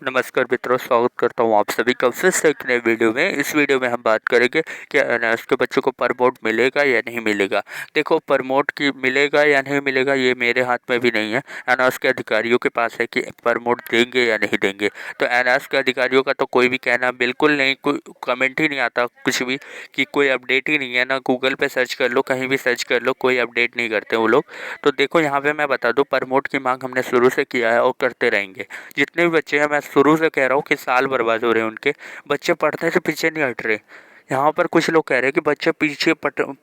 नमस्कार मित्रों, स्वागत करता हूँ आप सभी का फिर से एक नए वीडियो में। इस वीडियो में हम बात करेंगे कि अनाथ के बच्चों को प्रमोट मिलेगा या नहीं मिलेगा। देखो, प्रमोट की मिलेगा या नहीं मिलेगा ये मेरे हाथ में भी नहीं है, अनाथ के अधिकारियों के पास है कि प्रमोट देंगे या नहीं देंगे। तो अनाथ के अधिकारियों का तो कोई भी कहना बिल्कुल नहीं, कोई कमेंट ही नहीं आता कुछ भी, कि कोई अपडेट ही नहीं है। ना गूगल पे सर्च कर लो, कहीं भी सर्च कर लो, कोई अपडेट नहीं करते वो लोग। तो देखो, यहाँ पे मैं बता दूँ, प्रमोट की मांग हमने शुरू से किया है और करते रहेंगे। जितने भी बच्चे हैं, मैं शुरू से कह रहा हूँ कि साल बर्बाद हो रहे हैं उनके। बच्चे पढ़ने से पीछे नहीं हट रहे। यहाँ पर कुछ लोग कह रहे हैं कि बच्चे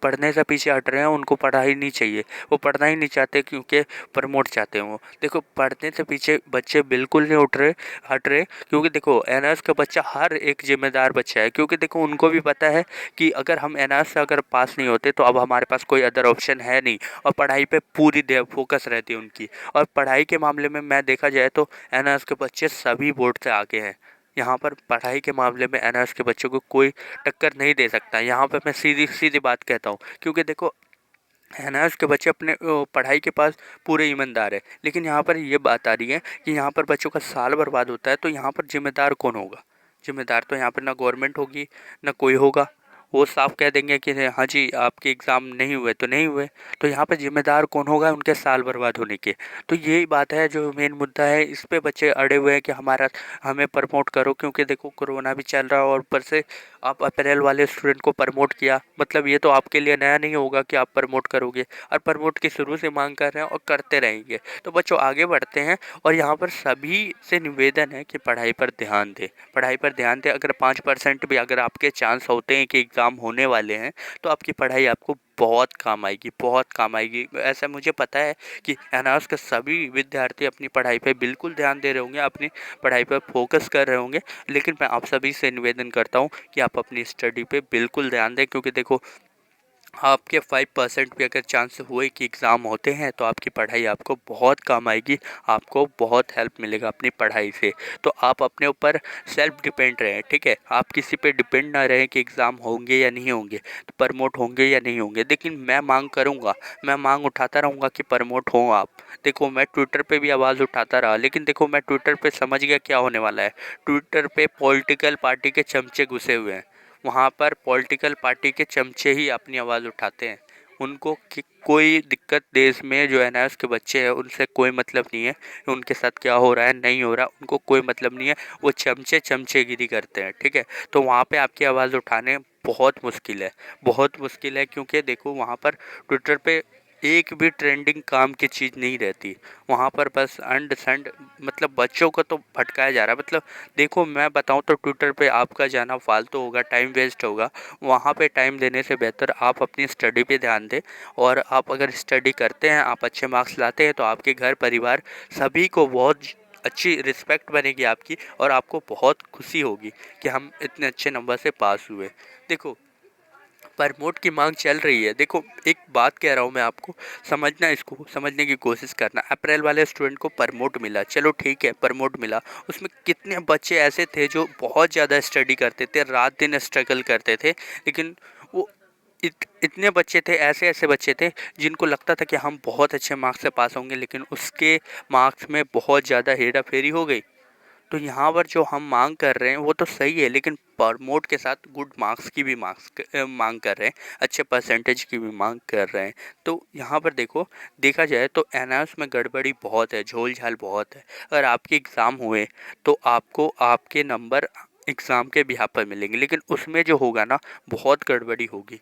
पढ़ने से पीछे हट रहे हैं, उनको पढ़ाई नहीं चाहिए, वो पढ़ना ही नहीं चाहते क्योंकि प्रमोट चाहते हैं वो। देखो, पढ़ने से पीछे बच्चे बिल्कुल नहीं हट रहे, क्योंकि देखो एनआरएस का बच्चा हर एक जिम्मेदार बच्चा है। क्योंकि देखो, उनको भी पता है कि अगर हम एनआरएस से अगर पास नहीं होते तो अब हमारे पास कोई अदर ऑप्शन है नहीं, और पढ़ाई पे पूरी फोकस रहती है उनकी। और पढ़ाई के मामले में मैं देखा जाए तो एनआरएस के बच्चे सभी बोर्ड से आगे हैं। यहाँ पर पढ़ाई के मामले में एनआरएस के बच्चों को कोई टक्कर नहीं दे सकता। यहाँ पर मैं सीधी सीधी बात कहता हूँ, क्योंकि देखो एनआरएस के बच्चे अपने पढ़ाई के पास पूरे ईमानदार है। लेकिन यहाँ पर ये बात आ रही है कि यहाँ पर बच्चों का साल बर्बाद होता है, तो यहाँ पर जिम्मेदार कौन होगा? जिम्मेदार तो यहाँ पर ना गवर्नमेंट होगी, ना कोई होगा। वो साफ कह देंगे कि हाँ जी, आपके एग्ज़ाम नहीं हुए तो नहीं हुए। तो यहाँ पे जिम्मेदार कौन होगा उनके साल बर्बाद होने के? तो यही बात है जो मेन मुद्दा है। इस पे बच्चे अड़े हुए हैं कि हमें प्रमोट करो, क्योंकि देखो कोरोना भी चल रहा है और ऊपर से आप अप्रैल वाले स्टूडेंट को प्रमोट किया, मतलब ये तो आपके लिए नया नहीं होगा कि आप प्रमोट करोगे। और प्रमोट की शुरू से मांग कर रहे हैं और करते रहेंगे। तो बच्चों आगे बढ़ते हैं, और यहाँ पर सभी से निवेदन है कि पढ़ाई पर ध्यान दें, पढ़ाई पर ध्यान दें। अगर 5% भी अगर आपके चांस होते हैं कि एग्ज़ाम होने वाले हैं, तो आपकी पढ़ाई आपको बहुत काम आएगी, बहुत काम आएगी। ऐसा मुझे पता है कि अनार्स के सभी विद्यार्थी अपनी पढ़ाई पे बिल्कुल ध्यान दे रहे होंगे, अपनी पढ़ाई पर फोकस कर रहे होंगे। लेकिन मैं आप सभी से निवेदन करता हूँ कि आप अपनी स्टडी पे बिल्कुल ध्यान दें, क्योंकि देखो आपके 5% भी अगर चांस हुए कि एग्ज़ाम होते हैं, तो आपकी पढ़ाई आपको बहुत काम आएगी, आपको बहुत हेल्प मिलेगा अपनी पढ़ाई से। तो आप अपने ऊपर सेल्फ डिपेंड रहें, ठीक है? आप किसी पे डिपेंड ना रहें कि एग्ज़ाम होंगे या नहीं होंगे, तो प्रमोट होंगे या नहीं होंगे। लेकिन मैं मांग करूँगा, मैं मांग उठाता रहूँगा कि प्रमोट हों आप। देखो, मैं ट्विटर पे भी आवाज़ उठाता रहा, लेकिन देखो मैं ट्विटर पे समझ गया क्या होने वाला है। ट्विटर पे पॉलिटिकल पार्टी के चमचे घुसे हुए हैं। वहाँ पर पॉलिटिकल पार्टी के चमचे ही अपनी आवाज़ उठाते हैं। उनको कि कोई दिक्कत देश में जो एनआरएस के बच्चे हैं उनसे कोई मतलब नहीं है, उनके साथ क्या हो रहा है नहीं हो रहा उनको कोई मतलब नहीं है। वो चमचेगिरी करते हैं, ठीक है? तो वहाँ पे आपकी आवाज़ उठाने बहुत मुश्किल है, बहुत मुश्किल है। क्योंकि देखो वहाँ पर ट्विटर पे एक भी ट्रेंडिंग काम की चीज़ नहीं रहती। वहाँ पर बस अंड संड, मतलब बच्चों को तो भटकाया जा रहा है। मतलब देखो, मैं बताऊँ तो ट्विटर पे आपका जाना फालतू होगा, टाइम वेस्ट होगा। वहाँ पे टाइम देने से बेहतर आप अपनी स्टडी पे ध्यान दें। और आप अगर स्टडी करते हैं, आप अच्छे मार्क्स लाते हैं, तो आपके घर परिवार सभी को बहुत अच्छी रिस्पेक्ट बनेगी आपकी, और आपको बहुत खुशी होगी कि हम इतने अच्छे नंबर से पास हुए। देखो, प्रमोट की मांग चल रही है। देखो, एक बात कह रहा हूँ मैं आपको, समझना, इसको समझने की कोशिश करना। अप्रैल वाले स्टूडेंट को प्रमोट मिला, चलो ठीक है, प्रमोट मिला। उसमें कितने बच्चे ऐसे थे जो बहुत ज़्यादा स्टडी करते थे, रात दिन स्ट्रगल करते थे, लेकिन वो इतने बच्चे थे, ऐसे ऐसे बच्चे थे जिनको लगता था कि हम बहुत अच्छे मार्क्स से पास होंगे, लेकिन उसके मार्क्स में बहुत ज़्यादा हेरा फेरी हो गई। तो यहाँ पर जो हम मांग कर रहे हैं वो तो सही है, लेकिन प्रमोट के साथ गुड मार्क्स की भी मांग कर रहे हैं, अच्छे परसेंटेज की भी मांग कर रहे हैं। तो यहाँ पर देखो, देखा जाए तो एनआरएस में गड़बड़ी बहुत है, झोल झाल बहुत है। अगर आपके एग्ज़ाम हुए तो आपको आपके नंबर एग्ज़ाम के बिहाफ पर मिलेंगे, लेकिन उसमें जो होगा ना, बहुत गड़बड़ी होगी।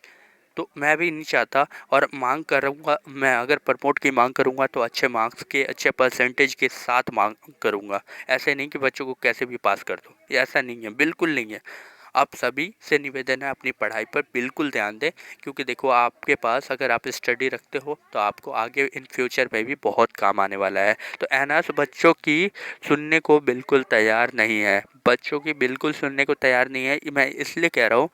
तो मैं भी नहीं चाहता, और मांग करूँगा, मैं अगर प्रमोट की मांग करूँगा तो अच्छे मार्क्स के, अच्छे परसेंटेज के साथ मांग करूँगा। ऐसे नहीं कि बच्चों को कैसे भी पास कर दो, ये ऐसा नहीं है, बिल्कुल नहीं है। आप सभी से निवेदन है, अपनी पढ़ाई पर बिल्कुल ध्यान दें। क्योंकि देखो, आपके पास अगर आप स्टडी रखते हो तो आपको आगे इन फ्यूचर में भी बहुत काम आने वाला है। तो एनआरएस बच्चों की सुनने को बिल्कुल तैयार नहीं है, बच्चों की बिल्कुल सुनने को तैयार नहीं है। मैं इसलिए कह रहा हूँ,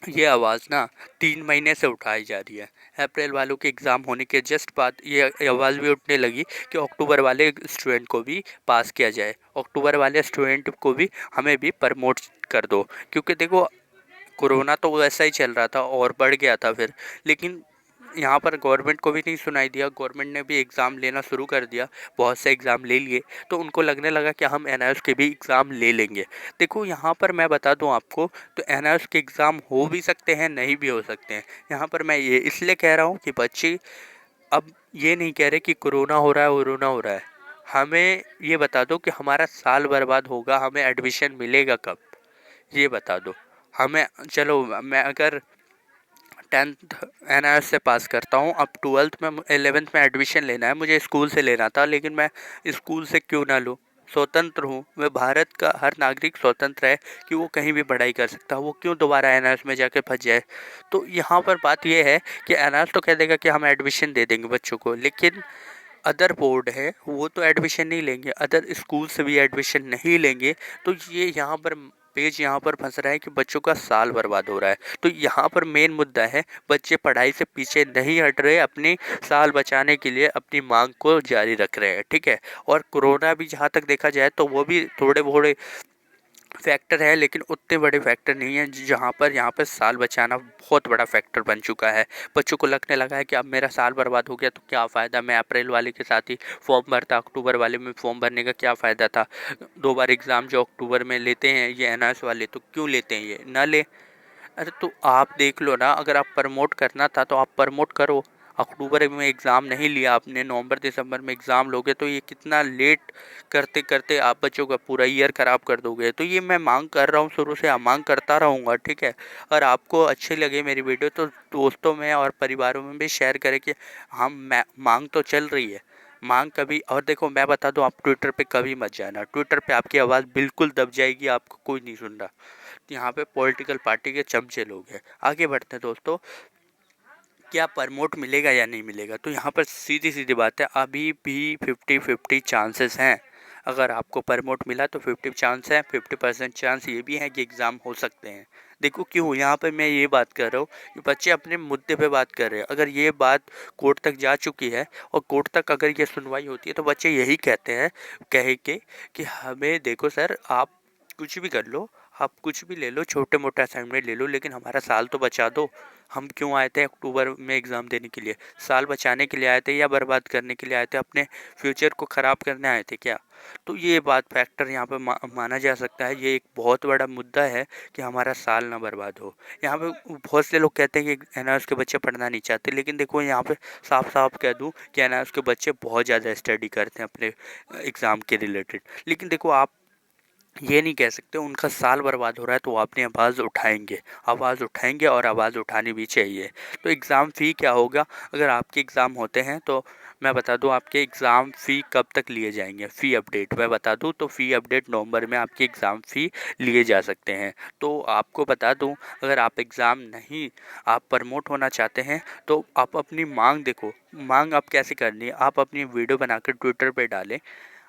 ये आवाज़ ना 3 महीने से उठाई जा रही है। अप्रैल वालों के एग्ज़ाम होने के जस्ट बाद ये आवाज़ भी उठने लगी कि अक्टूबर वाले स्टूडेंट को भी पास किया जाए, अक्टूबर वाले स्टूडेंट को भी हमें भी प्रमोट कर दो। क्योंकि देखो, कोरोना तो वैसा ही चल रहा था और बढ़ गया था फिर, लेकिन यहाँ पर गवर्नमेंट को भी नहीं सुनाई दिया, गवर्नमेंट ने भी एग्ज़ाम लेना शुरू कर दिया, बहुत से एग्ज़ाम ले लिए, तो उनको लगने लगा कि हम एनआईओएस के भी एग्ज़ाम ले लेंगे। देखो यहाँ पर मैं बता दूँ आपको, तो एनआईओएस के एग्ज़ाम हो भी सकते हैं, नहीं भी हो सकते हैं। यहाँ पर मैं ये इसलिए कह रहा हूँ कि बच्चे अब ये नहीं कह रहे कि कोरोना हो रहा है, वोरोना हो रहा है। हमें ये बता दो कि हमारा साल बर्बाद होगा, हमें एडमिशन मिलेगा कब, ये बता दो हमें। चलो मैं अगर 10th एनआईओएस से पास करता हूँ, अब 12th में 11th में एडमिशन लेना है, मुझे स्कूल से लेना था, लेकिन मैं स्कूल से क्यों ना लूँ, स्वतंत्र हूँ मैं। भारत का हर नागरिक स्वतंत्र है कि वो कहीं भी पढ़ाई कर सकता है, वो क्यों दोबारा एनआईओएस में जाके फंस जाए। तो यहाँ पर बात ये है कि एनआईओएस तो कह देगा कि हम एडमिशन दे देंगे बच्चों को, लेकिन अदर बोर्ड है वो तो एडमिशन नहीं लेंगे, अदर स्कूल से भी एडमिशन नहीं लेंगे। तो ये यहाँ पर पेज यहाँ पर फंस रहा है कि बच्चों का साल बर्बाद हो रहा है। तो यहाँ पर मेन मुद्दा है, बच्चे पढ़ाई से पीछे नहीं हट रहे, अपनी साल बचाने के लिए अपनी मांग को जारी रख रहे हैं, ठीक है। और कोरोना भी जहाँ तक देखा जाए तो वो भी थोड़े थोड़े फैक्टर है, लेकिन उतने बड़े फैक्टर नहीं है जहाँ पर यहाँ पर साल बचाना बहुत बड़ा फैक्टर बन चुका है। बच्चों को लगने लगा है कि अब मेरा साल बर्बाद हो गया तो क्या फ़ायदा, मैं अप्रैल वाले के साथ ही फॉर्म भरता, अक्टूबर वाले में फॉर्म भरने का क्या फ़ायदा था। 2 बार एग्ज़ाम जो अक्टूबर में लेते हैं ये एनआईओएस वाले, तो क्यों लेते हैं, ये ना ले। अरे तो आप देख लो ना, अगर आप प्रमोट करना था तो आप प्रमोट करो। अक्टूबर में एग्ज़ाम नहीं लिया आपने, नवंबर दिसंबर में एग्ज़ाम लोगे, तो ये कितना लेट करते करते आप बच्चों का पूरा ईयर ख़राब कर दोगे। तो ये मैं मांग कर रहा हूँ, शुरू से मांग करता रहूँगा, ठीक है। और आपको अच्छी लगे मेरी वीडियो तो दोस्तों में और परिवारों में भी शेयर करें कि हम मांग तो चल रही है, मांग कभी। और देखो मैं बता दूं, आप ट्विटर पे कभी मत जाना, ट्विटर पे आपकी आवाज़ बिल्कुल दब जाएगी, आपको कोई नहीं सुन रहा। यहाँ पे पॉलिटिकल पार्टी के चमचे लोग हैं। आगे बढ़ते हैं दोस्तों, क्या प्रमोट मिलेगा या नहीं मिलेगा। तो यहाँ पर सीधी सीधी बात है, अभी भी 50-50 चांसेस हैं। अगर आपको प्रमोट मिला तो 50 चांस है, 50% चांस ये भी है कि एग्ज़ाम हो सकते हैं। देखो क्यों यहाँ पर मैं ये बात कर रहा हूँ कि बच्चे अपने मुद्दे पे बात कर रहे हैं। अगर ये बात कोर्ट तक जा चुकी है और कोर्ट तक अगर ये सुनवाई होती है तो बच्चे यही कहते हैं, कहे के कि हमें देखो सर, आप कुछ भी कर लो, आप कुछ भी ले लो, छोटे मोटे असाइनमेंट ले लो, लेकिन हमारा साल तो बचा दो। हम क्यों आए थे अक्टूबर में एग्ज़ाम देने के लिए, साल बचाने के लिए आए थे या बर्बाद करने के लिए आए थे, अपने फ्यूचर को ख़राब करने आए थे क्या। तो ये बात फैक्टर यहाँ पर माना जा सकता है। ये एक बहुत बड़ा मुद्दा है कि हमारा साल ना बर्बाद हो। यहाँ पे बहुत से लोग कहते हैं कि एनआईओएस के बच्चे पढ़ना नहीं चाहते, लेकिन देखो यहाँ पे साफ साफ कह दूँ कि एनआईओएस के बच्चे बहुत ज़्यादा स्टडी करते हैं अपने एग्ज़ाम के रिलेटेड। लेकिन देखो आप ये नहीं कह सकते उनका साल बर्बाद हो रहा है तो वो अपनी आवाज़ उठाएंगे, आवाज़ उठाएंगे और आवाज़ उठानी भी चाहिए। तो एग्ज़ाम फ़ी क्या होगा, अगर आपके एग्ज़ाम होते हैं तो मैं बता दूं आपके एग्ज़ाम फ़ी कब तक लिए जाएंगे। फ़ी अपडेट मैं बता दूं तो फ़ी अपडेट नवंबर में आपकी एग्ज़ाम फ़ी लिए जा सकते हैं। तो आपको बता दूं, अगर आप एग्ज़ाम नहीं, आप प्रमोट होना चाहते हैं तो आप अपनी मांग देखो, मांग आप कैसे करनी है, आप अपनी वीडियो बनाकर ट्विटर पर डालें।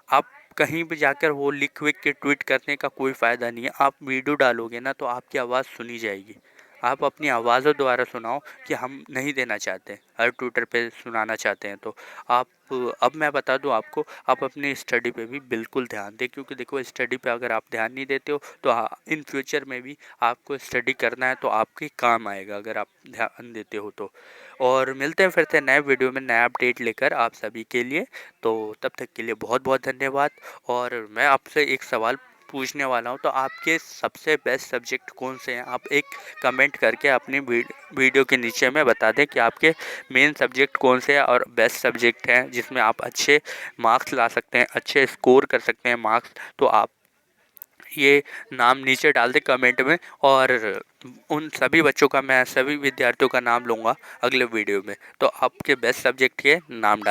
आप कहीं भी जाकर वो लिख विख के ट्वीट करने का कोई फ़ायदा नहीं है। आप वीडियो डालोगे ना तो आपकी आवाज़ सुनी जाएगी। आप अपनी आवाज़ों द्वारा सुनाओ कि हम नहीं देना चाहते, हर ट्विटर पे सुनाना चाहते हैं। तो आप, अब मैं बता दूं आपको, आप अपनी स्टडी पे भी बिल्कुल ध्यान दें, क्योंकि देखो स्टडी पे अगर आप ध्यान नहीं देते हो तो इन फ्यूचर में भी आपको स्टडी करना है तो आपके काम आएगा अगर आप ध्यान देते हो तो। और मिलते हैं फिर से नए वीडियो में नया अपडेट लेकर आप सभी के लिए। तो तब तक के लिए बहुत बहुत धन्यवाद। और मैं आपसे एक सवाल पूछने वाला हूं, तो आपके सबसे बेस्ट सब्जेक्ट कौन से हैं। आप एक कमेंट करके अपनी वीडियो के नीचे में बता दें कि आपके मेन सब्जेक्ट कौन से हैं और बेस्ट सब्जेक्ट हैं जिसमें आप अच्छे मार्क्स ला सकते हैं, अच्छे स्कोर कर सकते हैं मार्क्स। तो आप ये नाम नीचे डाल दें कमेंट में, और उन सभी बच्चों का, मैं सभी विद्यार्थियों का नाम लूँगा अगले वीडियो में। तो आपके बेस्ट सब्जेक्ट के नाम डाल